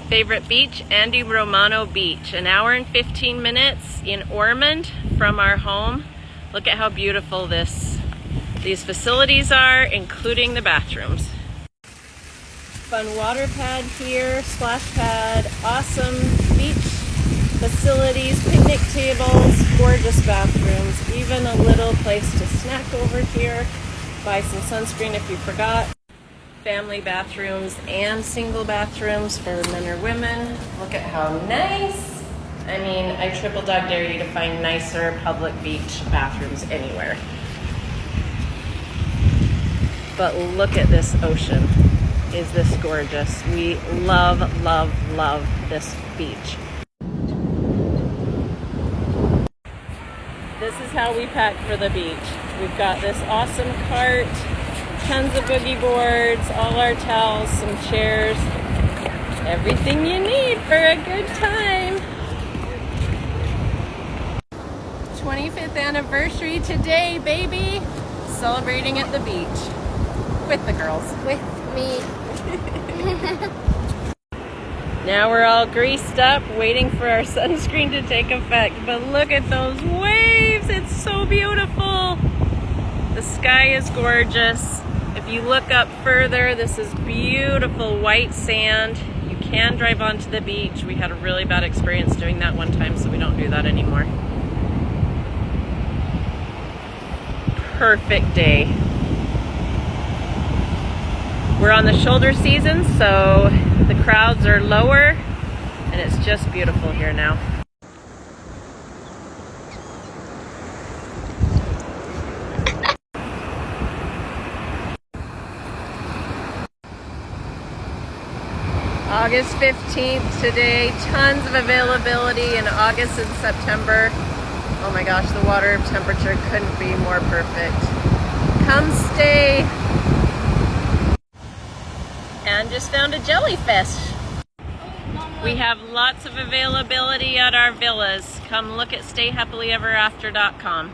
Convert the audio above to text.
Favorite beach, Andy Romano Beach. An hour and 15 minutes in Ormond from our home. Look at how beautiful these facilities are, including the bathrooms. Fun water pad here, splash pad, awesome beach facilities, picnic tables, gorgeous bathrooms, even a little place to snack over here. Buy some sunscreen if you forgot. Family bathrooms and single bathrooms for men or women. Look at how nice. I mean, I triple dog dare you to find nicer public beach bathrooms anywhere. But look at this ocean. Is this gorgeous? We love, love, love this beach. This is how we pack for the beach. We've got this awesome cart, tons of boogie boards, all our towels, some chairs, everything you need for a good time. 25th anniversary today, baby. Celebrating at the beach with the girls. With me. Now we're all greased up, waiting for our sunscreen to take effect. But look at those waves. It's so beautiful. The sky is gorgeous. If you look up further, this is beautiful white sand. You can drive onto the beach. We had a really bad experience doing that one time, so we don't do that anymore. Perfect day. We're on the shoulder season, so the crowds are lower, and it's just beautiful here now. August 15th today, tons of availability in August and September. Oh my gosh, the water temperature couldn't be more perfect. Come stay. And just found a jellyfish. We have lots of availability at our villas. Come look at stayhappilyeverafter.com.